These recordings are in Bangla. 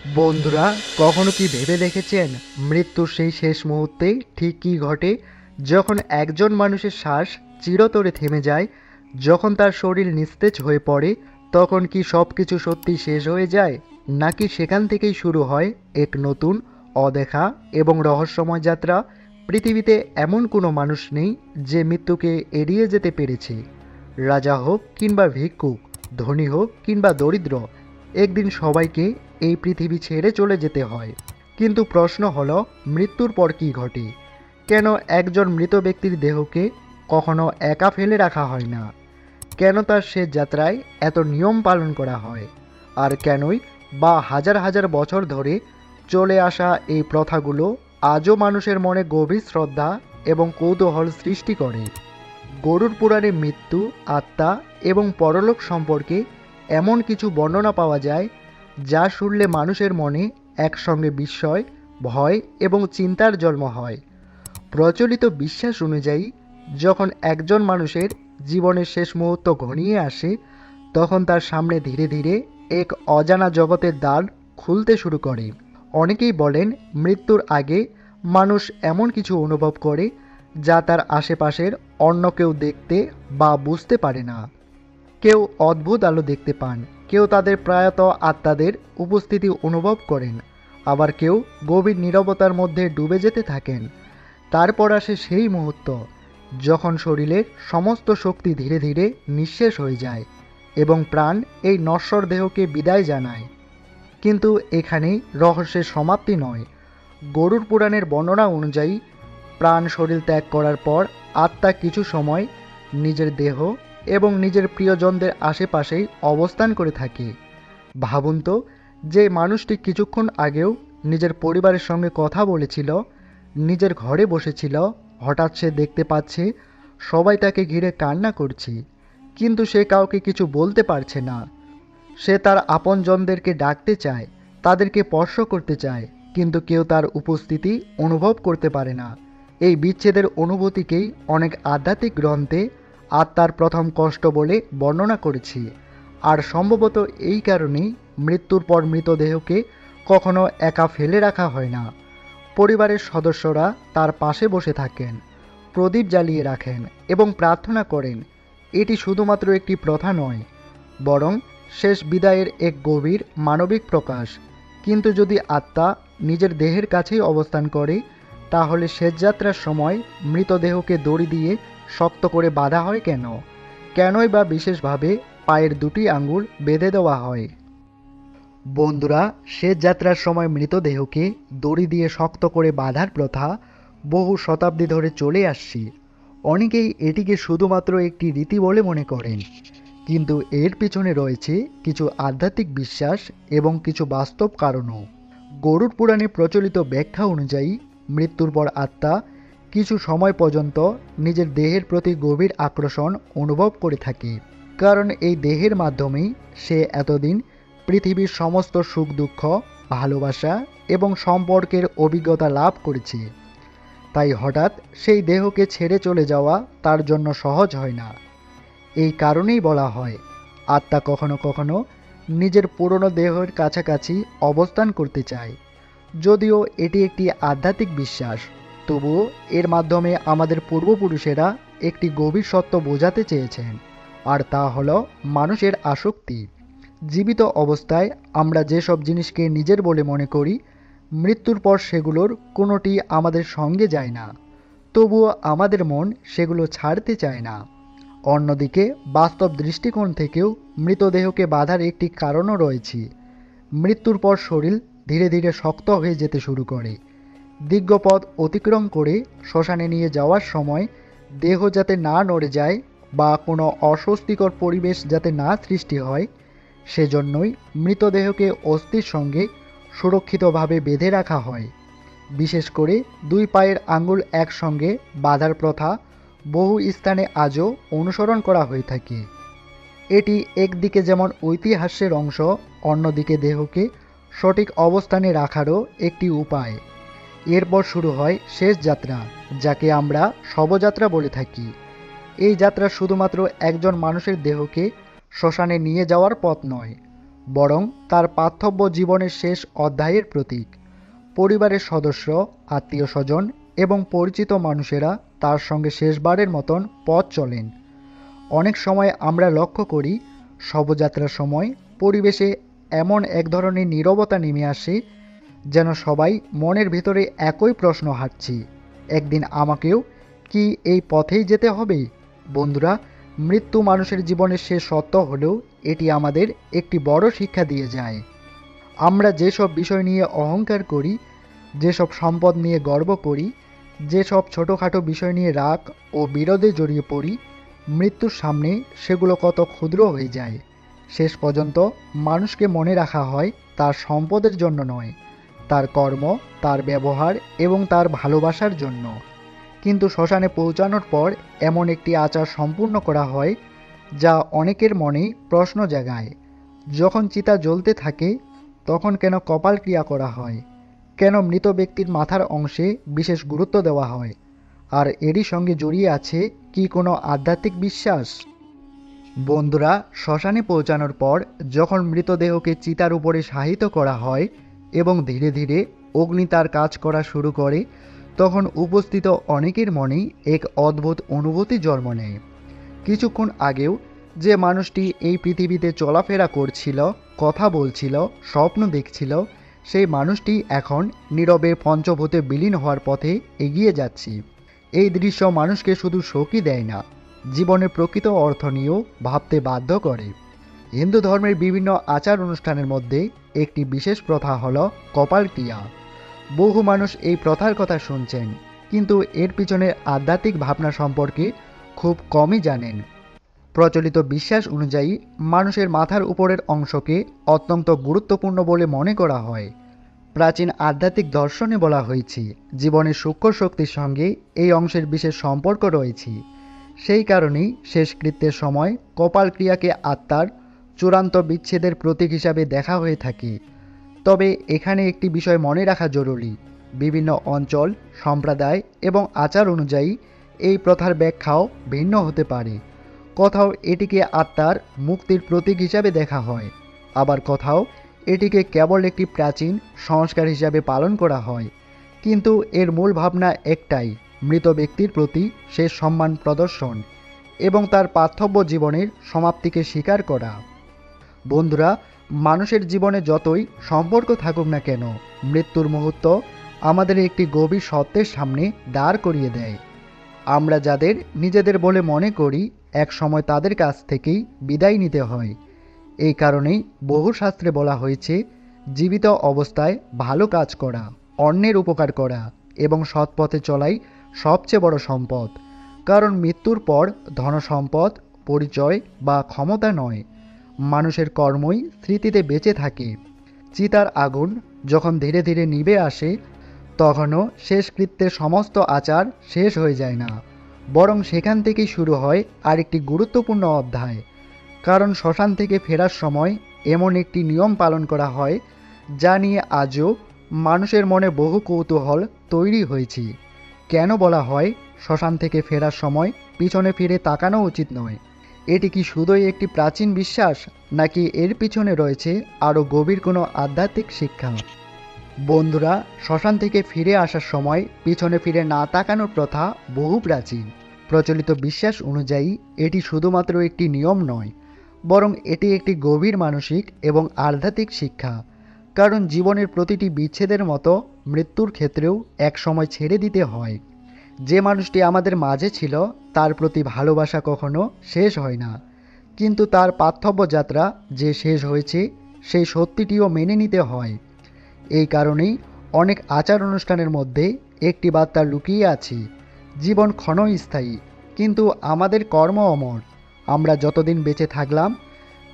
বন্ধুরা, কখনো কি ভেবে দেখেছেন মৃত্যুর সেই শেষ মুহূর্তে ঠিক কী ঘটে? যখন একজন মানুষের শ্বাস চিরতরে থেমে যায়, যখন তার শরীর নিস্তেজ হয়ে পড়ে, তখন কি সব কিছু সত্যি শেষ হয়ে যায়, নাকি সেখান থেকেই শুরু হয় এক নতুন, অদেখা এবং রহস্যময় যাত্রা? পৃথিবীতে এমন কোনো মানুষ নেই যে মৃত্যুকে এড়িয়ে যেতে পেরেছে। রাজা হোক কিংবা ভিক্ষুক, ধনী হোক কিংবা দরিদ্র, একদিন সবাইকে এই পৃথিবী ছেড়ে চলে যেতে হয়। কিন্তু প্রশ্ন হলো, মৃত্যুর পর কী ঘটে? কেন একজন মৃত ব্যক্তির দেহকে কখনো একা ফেলে রাখা হয় না? কেন তার শেষ যাত্রায় এত নিয়ম পালন করা হয়? আর কেনই বা হাজার হাজার বছর ধরে চলে আসা এই প্রথাগুলো আজও মানুষের মনে গভীর শ্রদ্ধা এবং কৌতূহল সৃষ্টি করে? গরুড় পুরাণে মৃত্যু, আত্মা এবং পরলোক সম্পর্কে এমন কিছু বর্ণনা পাওয়া যায় যা শুনলে মানুষের মনে একসঙ্গে বিস্ময়, ভয় এবং চিন্তার জন্ম হয়। প্রচলিত বিশ্বাস অনুযায়ী, যখন একজন মানুষের জীবনের শেষ মুহূর্ত ঘনিয়ে আসে, তখন তার সামনে ধীরে ধীরে এক অজানা জগতের দ্বার খুলতে শুরু করে। অনেকেই বলেন, মৃত্যুর আগে মানুষ এমন কিছু অনুভব করে যা তার আশেপাশের অন্য কেউ দেখতে বা বুঝতে পারে না। কেউ অদ্ভুত আলো দেখতে পান, কেউ তাদের প্রয়াত আত্মাদের উপস্থিতি অনুভব করেন, আবার কেউ গভীর নীরবতার মধ্যে ডুবে যেতে থাকেন। তারপর আসে সেই মুহূর্ত যখন শরীরের সমস্ত শক্তি ধীরে ধীরে নিঃশেষ হয়ে যায় এবং প্রাণ এই নশ্বর দেহকে বিদায় জানায়। কিন্তু এখানেই রহস্যের সমাপ্তি নয়। গরুড় পুরাণের বর্ণনা অনুযায়ী, প্রাণ শরীর ত্যাগ করার পর আত্মা কিছু সময় নিজের দেহ এবং নিজের প্রিয়জনদের আশেপাশেই অবস্থান করে থাকে। ভাবুন তো, যে মানুষটি কিছুক্ষণ আগেও নিজের পরিবারের সঙ্গে কথা বলেছিল, নিজের ঘরে বসেছিল, হঠাৎ সে দেখতে পাচ্ছে সবাই তাকে ঘিরে কান্না করছে, কিন্তু সে কাউকে কিছু বলতে পারছে না। সে তার আপনজনদেরকে ডাকতে চায়, তাদেরকে স্পর্শ করতে চায়, কিন্তু কেউ তার উপস্থিতি অনুভব করতে পারে না। এই বিচ্ছেদের অনুভূতিকেই অনেক আধ্যাত্মিক গ্রন্থে আত্মার প্রথম কষ্ট বলে বর্ণনা করেছি। আর সম্ভবত এই কারণেই মৃত্যুর পর মৃতদেহকে কখনো একা ফেলে রাখা হয় না। পরিবারের সদস্যরা তার পাশে বসে থাকেন, প্রদীপ জ্বালিয়ে রাখেন এবং প্রার্থনা করেন। এটি শুধুমাত্র একটি প্রথা নয়, বরং শেষ বিদায়ের এক গভীর মানবিক প্রকাশ। কিন্তু যদি আত্মা নিজের দেহের কাছেই অবস্থান করে, তাহলে শেষ যাত্রার সময় মৃতদেহকে দড়ি দিয়ে শক্ত করে বাঁধা হয় কেন? কেনই বা বিশেষভাবে পায়ের দুটি আঙ্গুল বেঁধে দেওয়া হয়? বন্ধুরা, শেষ যাত্রার সময় মৃতদেহকে দড়ি দিয়ে শক্ত করে বাঁধার প্রথা বহু শতাব্দী ধরে চলে আসছে। অনেকেই এটিকে শুধুমাত্র একটি রীতি বলে মনে করেন, কিন্তু এর পিছনে রয়েছে কিছু আধ্যাত্মিক বিশ্বাস এবং কিছু বাস্তব কারণও। গরুড় পুরাণে প্রচলিত ব্যাখ্যা অনুযায়ী, মৃত্যুর পর আত্মা কিছু সময় পর্যন্ত নিজের দেহের প্রতি গভীর আকর্ষণ অনুভব করে থাকে, কারণ এই দেহের মাধ্যমেই সে এতদিন পৃথিবীর সমস্ত সুখ দুঃখ, ভালোবাসা এবং সম্পর্কের অভিজ্ঞতা লাভ করেছে। তাই হঠাৎ সেই দেহকে ছেড়ে চলে যাওয়া তার জন্য সহজ হয় না। এই কারণেই বলা হয়, আত্মা কখনো কখনো নিজের পুরনো দেহের কাছাকাছি অবস্থান করতে চায়। যদিও এটি একটি আধ্যাত্মিক বিশ্বাস, তবুও এর মাধ্যমে আমাদের পূর্বপুরুষেরা একটি গভীর সত্য বোঝাতে চেয়েছেন, আর তা হলো মানুষের আসক্তি। জীবিত অবস্থায় আমরা যেসব জিনিসকে নিজের বলে মনে করি, মৃত্যুর পর সেগুলোর কোনোটি আমাদের সঙ্গে যায় না, তবুও আমাদের মন সেগুলো ছাড়তে চায় না। অন্যদিকে বাস্তব দৃষ্টিকোণ থেকেও মৃতদেহকে বাঁধার একটি কারণও রয়েছে। মৃত্যুর পর শরীর ধীরে ধীরে শক্ত হয়ে যেতে শুরু করে। দীর্ঘপথ অতিক্রম করে শ্মশানে নিয়ে যাওয়ার সময় দেহ যাতে না নড়ে যায় বা কোনো অস্বস্তিকর পরিবেশ যাতে না সৃষ্টি হয়, সেজন্যই মৃতদেহকে অস্থির সঙ্গে সুরক্ষিতভাবে বেঁধে রাখা হয়। বিশেষ করে দুই পায়ের আঙ্গুল একসঙ্গে বাঁধার প্রথা বহু স্থানে আজও অনুসরণ করা হয়ে থাকে। এটি একদিকে যেমন ঐতিহাসিক অংশ, অন্যদিকে দেহকে সঠিক অবস্থানে রাখারও একটি উপায়। এরপর শুরু হয় শেষ যাত্রা, যাকে আমরা শবযাত্রা বলে থাকি। এই যাত্রা শুধুমাত্র একজন মানুষের দেহকে শ্মশানে নিয়ে যাওয়ার পথ নয়, বরং তার পার্থব্য জীবনের শেষ অধ্যায়ের প্রতীক। পরিবারের সদস্য, আত্মীয় স্বজন এবং পরিচিত মানুষেরা তার সঙ্গে শেষবারের মতন পথ চলেন। অনেক সময় আমরা লক্ষ্য করি শবযাত্রার সময় পরিবেশে এমন এক ধরনের নীরবতা নেমে আসে, যেন সবাই মনের ভিতরে একই প্রশ্ন হাঁটছি, একদিন আমাকেও কি এই পথেই যেতে হবে? বন্ধুরা, মৃত্যু মানুষের জীবনের শেষ সত্য হলেও এটি আমাদের একটি বড় শিক্ষা দিয়ে যায়। আমরা যেসব বিষয় নিয়ে অহংকার করি, যেসব সম্পদ নিয়ে গর্ব করি, যেসব ছোটোখাটো বিষয় নিয়ে রাগ ও বিরোধে জড়িয়ে পড়ি, মৃত্যুর সামনে সেগুলো কত ক্ষুদ্র হয়ে যায়। শেষ পর্যন্ত মানুষকে মনে রাখা হয় তার সম্পদের জন্য নয়, তার কর্ম, তার ব্যবহার এবং তার ভালোবাসার জন্য। কিন্তু শ্মশানে পৌঁছানোর পর এমন একটি আচার সম্পূর্ণ করা হয় যা অনেকের মনেই প্রশ্ন জাগায়। যখন চিতা জ্বলতে থাকে তখন কেন কপাল ক্রিয়া করা হয়? কেন মৃত ব্যক্তির মাথার অংশে বিশেষ গুরুত্ব দেওয়া হয়? আর এরই সঙ্গে জড়িয়ে আছে কি কোনো আধ্যাত্মিক বিশ্বাস? বন্ধুরা, শ্মশানে পৌঁছানোর পর যখন মৃতদেহকে চিতার উপরে শায়িত করা হয় এবং ধীরে ধীরে অগ্নি তার কাজ করা শুরু করে, তখন উপস্থিত অনেকের মনেই এক অদ্ভুত অনুভূতি জন্ম নেয়। কিছুক্ষণ আগেও যে মানুষটি এই পৃথিবীতে চলাফেরা করছিল, কথা বলছিল, স্বপ্ন দেখছিল, সেই মানুষটি এখন নীরবে পঞ্চভূতে বিলীন হওয়ার পথে এগিয়ে যাচ্ছে। এই দৃশ্য মানুষকে শুধু শোকই দেয় না, জীবনের প্রকৃত অর্থ নিয়েও ভাবতে বাধ্য করে। হিন্দু ধর্মের বিভিন্ন আচার অনুষ্ঠানের মধ্যে একটি বিশেষ প্রথা হল কপাল ক্রিয়া। বহু মানুষ এই প্রথার কথা শুনছেন, কিন্তু এর পিছনে আধ্যাত্মিক ভাবনা সম্পর্কে খুব কমই জানেন। প্রচলিত বিশ্বাস অনুযায়ী মানুষের মাথার উপরের অংশকে অত্যন্ত গুরুত্বপূর্ণ বলে মনে করা হয়। প্রাচীন আধ্যাত্মিক দর্শনে বলা হয়েছে জীবনের সূক্ষ্ম শক্তির সঙ্গে এই অংশের বিশেষ সম্পর্ক রয়েছে। সেই কারণেই শেষকৃত্যের সময় কপাল ক্রিয়াকে আত্মার চূড়ান্ত বিচ্ছেদের প্রতীক হিসাবে দেখা হয়ে থাকে। তবে এখানে একটি বিষয় মনে রাখা জরুরি, বিভিন্ন অঞ্চল, সম্প্রদায় এবং আচার অনুযায়ী এই প্রথার ব্যাখ্যাও ভিন্ন হতে পারে। কোথাও এটিকে আত্মার মুক্তির প্রতীক হিসাবে দেখা হয়, আবার কোথাও এটিকে কেবল একটি প্রাচীন সংস্কার হিসাবে পালন করা হয়। কিন্তু এর মূল ভাবনা একটাই, মৃত ব্যক্তির প্রতি শেষ সম্মান প্রদর্শন এবং তার পার্থব্য জীবনের সমাপ্তিকে স্বীকার করা। বন্ধুরা, মানুষের জীবনে যতই সম্পর্ক থাকুক না কেন, মৃত্যুর মুহূর্ত আমাদের একটি গভীর সত্যের সামনে দাঁড় করিয়ে দেয়। আমরা যাদের নিজেদের বলে মনে করি, এক সময় তাদের কাছ থেকেই বিদায় নিতে হয়। এই কারণেই বহু শাস্ত্রে বলা হয়েছে জীবিত অবস্থায় ভালো কাজ করা, অন্যের উপকার করা এবং সৎ পথে চলাই সবচেয়ে বড় সম্পদ। কারণ মৃত্যুর পর ধনসম্পদ, পরিচয় বা ক্ষমতা নয়, মানুষের কর্মই স্মৃতিতে বেঁচে থাকে। চিতার আগুন যখন ধীরে ধীরে নিভে আসে, তখনও শেষকৃত্যের সমস্ত আচার শেষ হয়ে যায় না, বরং সেখান থেকেই শুরু হয় আরেকটি গুরুত্বপূর্ণ অধ্যায়। কারণ শ্মশান থেকে ফেরার সময় এমন একটি নিয়ম পালন করা হয় যা নিয়ে আজও মানুষের মনে বহু কৌতূহল তৈরি হয়েছে। কেন বলা হয় শ্মশান থেকে ফেরার সময় পিছনে ফিরে তাকানো উচিত নয়? এটি কি শুধুই একটি প্রাচীন বিশ্বাস, নাকি এর পিছনে রয়েছে আরও গভীর কোনো আধ্যাত্মিক শিক্ষা? বন্ধুরা, শ্মশান থেকে ফিরে আসার সময় পিছনে ফিরে না তাকানোর প্রথা বহু প্রাচীন। প্রচলিত বিশ্বাস অনুযায়ী এটি শুধুমাত্র একটি নিয়ম নয়, বরং এটি একটি গভীর মানসিক এবং আধ্যাত্মিক শিক্ষা। কারণ জীবনের প্রতিটি বিচ্ছেদের মতো মৃত্যুর ক্ষেত্রেও এক সময় ছেড়ে দিতে হয়। যে মানুষটি আমাদের মাঝে ছিল তার প্রতি ভালোবাসা কখনো শেষ হয় না, কিন্তু তার পার্থব্য যাত্রা যে শেষ হয়েছে সেই সত্যিটিও মেনে নিতে হয়। এই কারণেই অনেক আচার অনুষ্ঠানের মধ্যে একটি বার্তা লুকিয়ে আছে, জীবন ক্ষণস্থায়ী কিন্তু আমাদের কর্ম অমর। আমরা যতদিন বেঁচে থাকলাম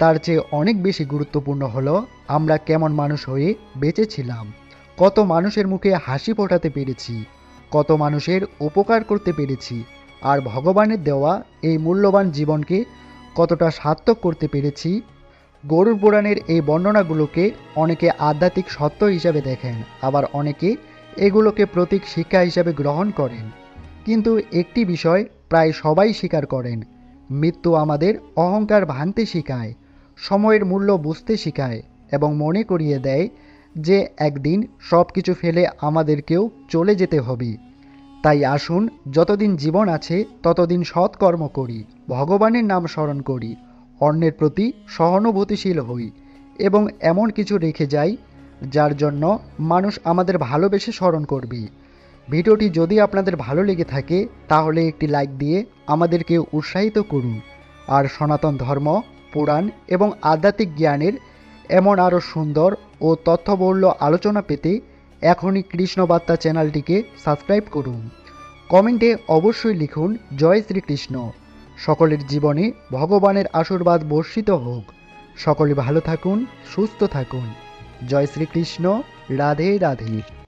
তার চেয়ে অনেক বেশি গুরুত্বপূর্ণ হলো আমরা কেমন মানুষ হয়ে বেঁচেছিলাম, কত মানুষের মুখে হাসি ফোটাতে পেরেছি, কত মানুষের উপকার করতে পেরেছি, আর ভগবানের দেওয়া এই মূল্যবান জীবনকে কতটা সার্থক করতে পেরেছি। গরুড় পুরাণের এই বর্ণনাগুলোকে অনেকে আধ্যাত্মিক সত্য হিসাবে দেখেন, আবার অনেকে এগুলোকে প্রতীক শিক্ষা হিসাবে গ্রহণ করেন। কিন্তু একটি বিষয় প্রায় সবাই স্বীকার করেন, মৃত্যু আমাদের অহংকার ভাঙতে শেখায়। সময়ের মূল্য বুঝতে শেখায় এবং মনে করিয়ে দেয় যে একদিন সব কিছু ফেলে আমাদেরকেও চলে যেতে হবে। তাই আসুন, যতদিন জীবন আছে ততদিন সৎকর্ম করি, ভগবানের নাম স্মরণ করি, অন্যের প্রতি সহানুভূতিশীল হই এবং এমন কিছু রেখে যাই যার জন্য মানুষ আমাদের ভালোবেসে স্মরণ করবে। ভিডিওটি যদি আপনাদের ভালো লেগে থাকে তাহলে একটি লাইক দিয়ে আমাদেরকে উৎসাহিত করুন। আর সনাতন ধর্ম, পুরাণ এবং আধ্যাত্মিক জ্ঞানের এমন আরও সুন্দর ও তথ্যবহুল আলোচনা পেতে এখনই কৃষ্ণবার্তা চ্যানেলটিকে সাবস্ক্রাইব করুন। কমেন্টে অবশ্যই লিখুন জয় শ্রীকৃষ্ণ। সকলের জীবনে ভগবানের আশীর্বাদ বর্ষিত হোক। সকলে ভালো থাকুন, সুস্থ থাকুন। জয় শ্রীকৃষ্ণ। রাধে রাধে।